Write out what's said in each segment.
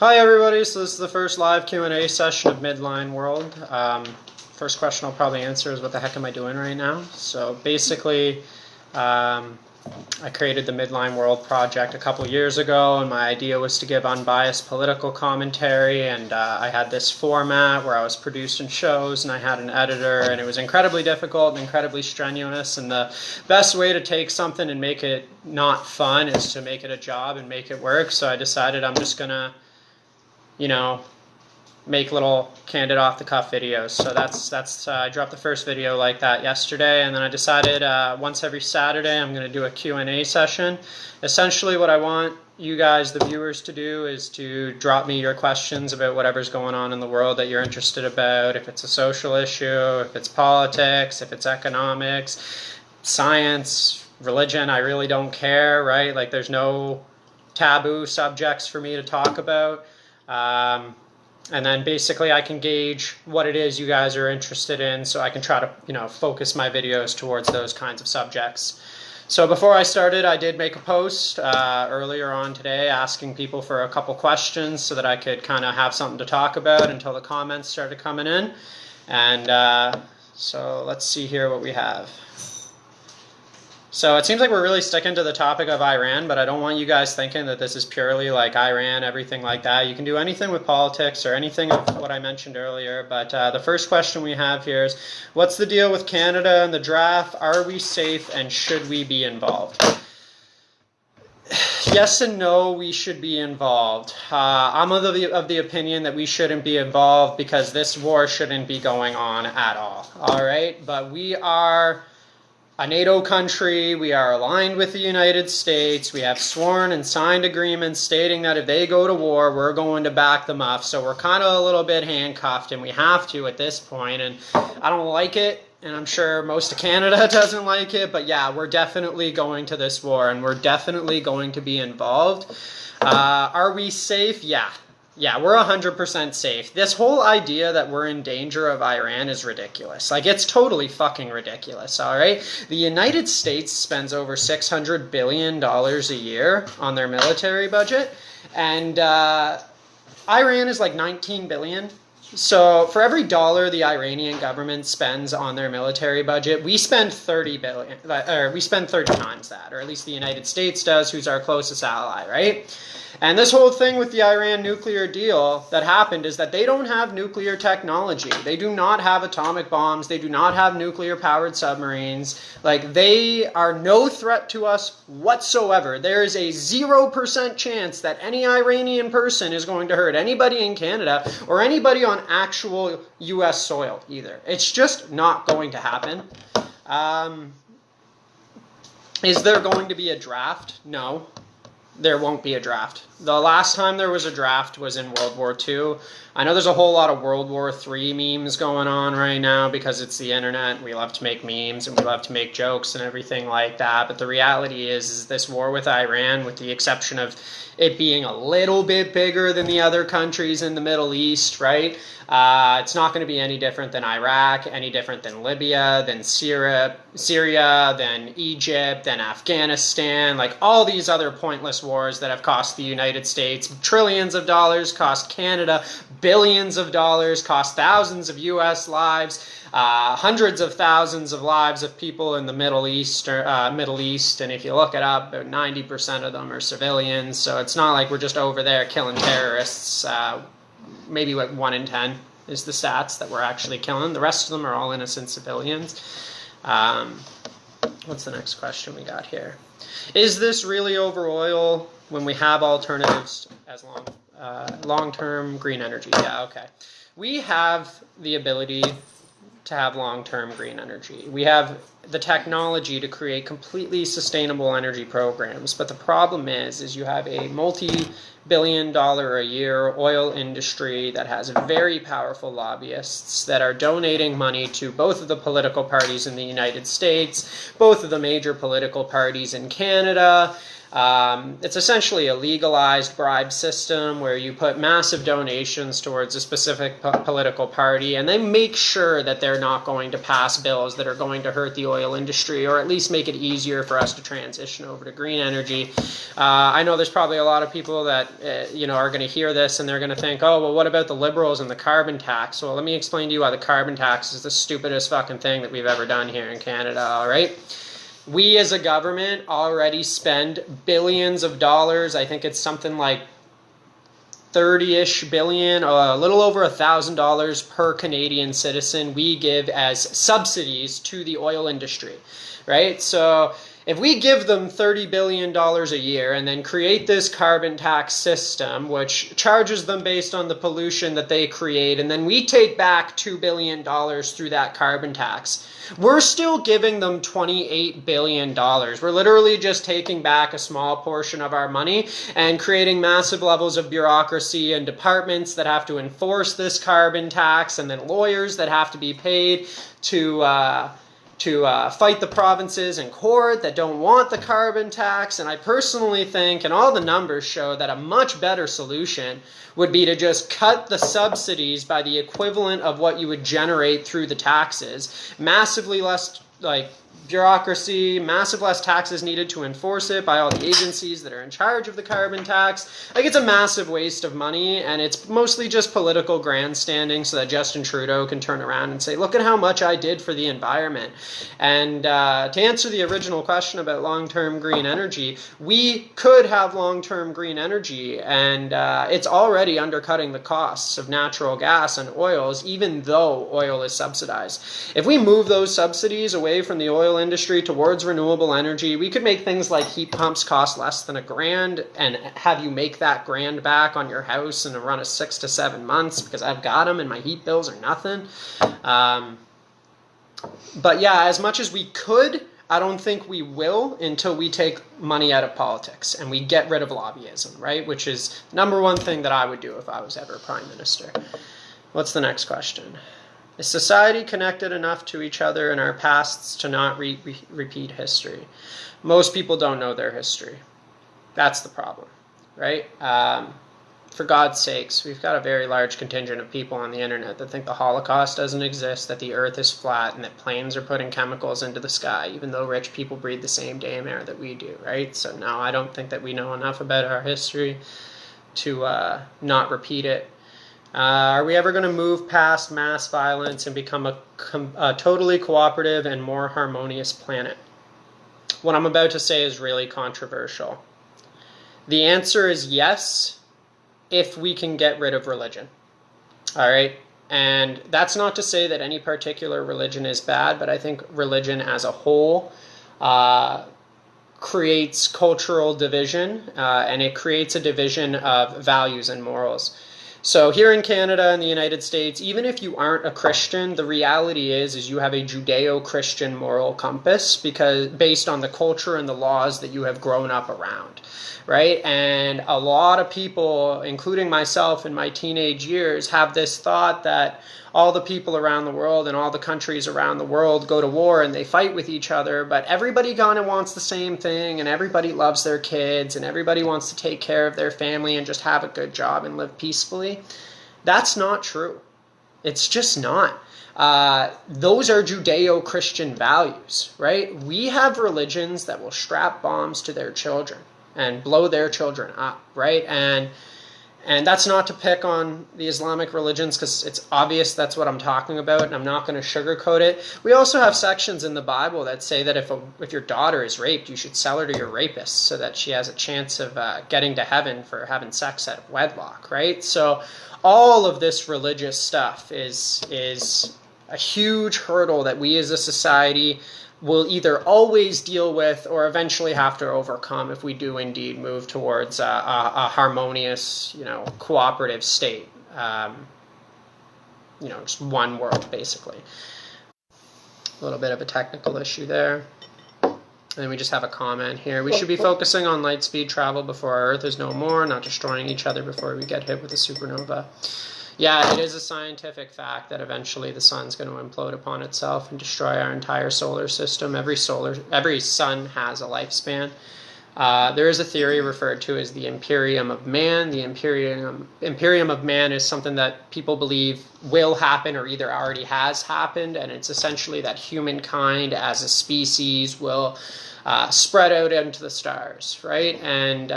Hi everybody, so this is the first live Q&A session of Midline World. First question I'll probably answer is what the heck am I doing right now? So basically, I created the Midline World project a couple years ago, and my idea was to give unbiased political commentary, and I had this format where I was producing shows and I had an editor, and it was incredibly difficult and incredibly strenuous, and the best way to take something and make it not fun is to make it a job and make it work. So I decided I'm just gonna make little candid off-the-cuff videos. So that's I dropped the first video like that yesterday, and then I decided once every Saturday I'm going to do a Q&A session. Essentially what I want you guys, the viewers, to do is to drop me your questions about whatever's going on in the world that you're interested about. If it's a social issue, if it's politics, if it's economics, science, religion, I really don't care, right? Like there's no taboo subjects for me to talk about. And then basically I can gauge what it is you guys are interested in, so I can try to, focus my videos towards those kinds of subjects. So before I started, I did make a post earlier on today asking people for a couple questions so that I could kind of have something to talk about until the comments started coming in. And so let's see here what we have. So it seems like we're really sticking to the topic of Iran, but I don't want you guys thinking that this is purely like Iran, everything like that. You can do anything with politics or anything of what I mentioned earlier. But the first question we have here is, what's the deal with Canada and the draft? Are we safe and should we be involved? Yes and no, we should be involved. I'm of the opinion that we shouldn't be involved because this war shouldn't be going on at all. All right, but we are a NATO country, we are aligned with the United States, we have sworn and signed agreements stating that if they go to war, we're going to back them up. So we're kind of a little bit handcuffed, and we have to at this point, and I don't like it, and I'm sure most of Canada doesn't like it, but yeah, we're definitely going to this war, and we're definitely going to be involved. Are we safe? Yeah, we're 100% safe. This whole idea that we're in danger of Iran is ridiculous. Like, it's totally fucking ridiculous, all right? The United States spends over $600 billion a year on their military budget, and Iran is like $19 billion. So for every dollar the Iranian government spends on their military budget, we spend 30 billion, or we spend 30 times that, or at least the United States does, who's our closest ally, right? And this whole thing with the Iran nuclear deal that happened is that they don't have nuclear technology. They do not have atomic bombs. They do not have nuclear-powered submarines. Like, they are no threat to us whatsoever. There is a 0% chance that any Iranian person is going to hurt anybody in Canada or anybody on actual U.S. soil either. It's just not going to happen. Is there going to be a draft? No. There won't be a draft. The last time there was a draft was in World War II. I know there's a whole lot of World War III memes going on right now because it's the internet. We love to make memes and we love to make jokes and everything like that. But the reality is this war with Iran, with the exception of it being a little bit bigger than the other countries in the Middle East, right? It's not going to be any different than Iraq, any different than Libya, than Syria, than Egypt, than Afghanistan, like all these other pointless wars that have cost the United States trillions of dollars, cost Canada billions of dollars, cost thousands of U.S. lives, hundreds of thousands of lives of people in the Middle East, and if you look it up, about 90% of them are civilians, so it's not like we're just over there killing terrorists. Maybe like 1 in 10 is the stats that we're actually killing. The rest of them are all innocent civilians. What's the next question we got here? Is this really over oil when we have alternatives as long-term green energy? Yeah, okay. We have the ability to have long-term green energy. We have the technology to create completely sustainable energy programs, but the problem is you have a multi-billion-dollar a year oil industry that has very powerful lobbyists that are donating money to both of the political parties in the United States, both of the major political parties in Canada, It's essentially a legalized bribe system where you put massive donations towards a specific political party, and they make sure that they're not going to pass bills that are going to hurt the oil industry, or at least make it easier for us to transition over to green energy. I know there's probably a lot of people that are going to hear this and they're going to think, oh, well, what about the Liberals and the carbon tax? Well, let me explain to you why the carbon tax is the stupidest fucking thing that we've ever done here in Canada, all right? We as a government already spend billions of dollars. I think it's something like 30-ish billion, a little over $1,000 per Canadian citizen we give as subsidies to the oil industry, right? So if we give them $30 billion a year and then create this carbon tax system, which charges them based on the pollution that they create, and then we take back $2 billion through that carbon tax, we're still giving them $28 billion. We're literally just taking back a small portion of our money and creating massive levels of bureaucracy and departments that have to enforce this carbon tax, and then lawyers that have to be paid to fight the provinces in court that don't want the carbon tax. And I personally think, and all the numbers show, that a much better solution would be to just cut the subsidies by the equivalent of what you would generate through the taxes. Massively less bureaucracy, massive less taxes needed to enforce it by all the agencies that are in charge of the carbon tax. Like, it's a massive waste of money, and it's mostly just political grandstanding so that Justin Trudeau can turn around and say, look at how much I did for the environment. And to answer the original question about long-term green energy, we could have long-term green energy, and it's already undercutting the costs of natural gas and oils, even though oil is subsidized. If we move those subsidies away from the oil industry towards renewable energy, we could make things like heat pumps cost less than $1,000 and have you make that $1,000 back on your house in a run of 6 to 7 months, because I've got them and my heat bills are nothing. But yeah, as much as we could, I don't think we will until we take money out of politics and we get rid of lobbyism, right? Which is the number one thing that I would do if I was ever prime minister. What's the next question? Is society connected enough to each other in our pasts to not repeat history? Most people don't know their history. That's the problem, right? For God's sakes, we've got a very large contingent of people on the internet that think the Holocaust doesn't exist, that the earth is flat, and that planes are putting chemicals into the sky, even though rich people breathe the same damn air that we do, right? So no, I don't think that we know enough about our history to not repeat it. Are we ever going to move past mass violence and become a totally cooperative and more harmonious planet? What I'm about to say is really controversial. The answer is yes, if we can get rid of religion. All right? And that's not to say that any particular religion is bad, but I think religion as a whole creates cultural division, and it creates a division of values and morals. So here in Canada and the United States, even if you aren't a Christian, the reality is you have a Judeo-Christian moral compass, because based on the culture and the laws that you have grown up around, right? And a lot of people, including myself in my teenage years, have this thought that all the people around the world and all the countries around the world go to war and they fight with each other, but everybody kind of wants the same thing, and everybody loves their kids, and everybody wants to take care of their family and just have a good job and live peacefully. That's not true. It's just not. Those are Judeo-Christian values, right? We have religions that will strap bombs to their children and blow their children up, right? And that's not to pick on the Islamic religions, because it's obvious that's what I'm talking about, and I'm not going to sugarcoat it. We also have sections in the Bible that say that if your daughter is raped, you should sell her to your rapist so that she has a chance of getting to heaven for having sex out of wedlock, right? So all of this religious stuff is a huge hurdle that we as a society will either always deal with or eventually have to overcome if we do indeed move towards a harmonious, cooperative state. Just one world, basically. A little bit of a technical issue there. And we just have a comment here. We should be focusing on light speed travel before our Earth is no more, not destroying each other before we get hit with a supernova. Yeah, it is a scientific fact that eventually the sun's going to implode upon itself and destroy our entire solar system. Every sun has a lifespan. There is a theory referred to as the Imperium of Man. The Imperium of Man is something that people believe will happen or either already has happened, and it's essentially that humankind as a species will spread out into the stars, right? And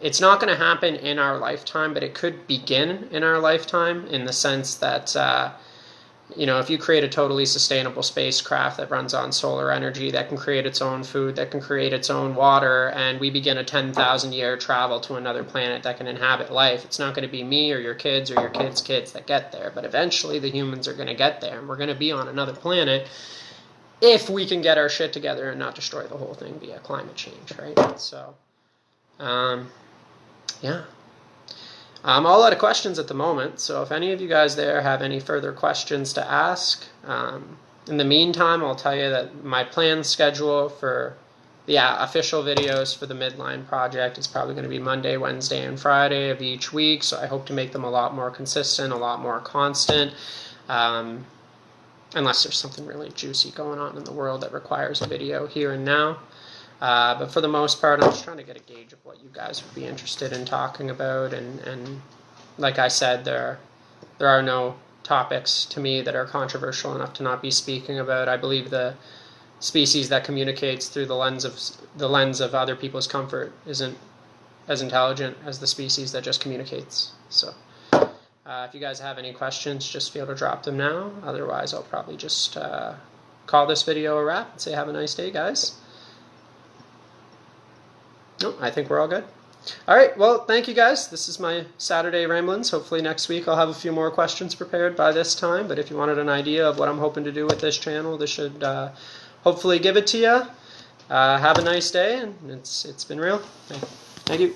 it's not going to happen in our lifetime, but it could begin in our lifetime, in the sense that if you create a totally sustainable spacecraft that runs on solar energy, that can create its own food, that can create its own water, and we begin a 10,000 year travel to another planet that can inhabit life, it's not going to be me or your kids or your kids' kids that get there, but eventually the humans are going to get there, and we're going to be on another planet if we can get our shit together and not destroy the whole thing via climate change, right? So, yeah. I'm all out of questions at the moment, so if any of you guys there have any further questions to ask, in the meantime, I'll tell you that my planned schedule for the official videos for the Midline project is probably going to be Monday, Wednesday, and Friday of each week, so I hope to make them a lot more consistent, a lot more constant, unless there's something really juicy going on in the world that requires a video here and now. But for the most part, I'm just trying to get a gauge of what you guys would be interested in talking about, and like I said, there are no topics to me that are controversial enough to not be speaking about. I believe the species that communicates through the lens of other people's comfort isn't as intelligent as the species that just communicates. So if you guys have any questions, just feel to drop them now. Otherwise, I'll probably just call this video a wrap and say have a nice day, guys. No, I think we're all good. All right, well, thank you guys. This is my Saturday ramblings. Hopefully next week I'll have a few more questions prepared by this time, but if you wanted an idea of what I'm hoping to do with this channel, this should hopefully give it to you. Have a nice day, and it's been real. Thank you.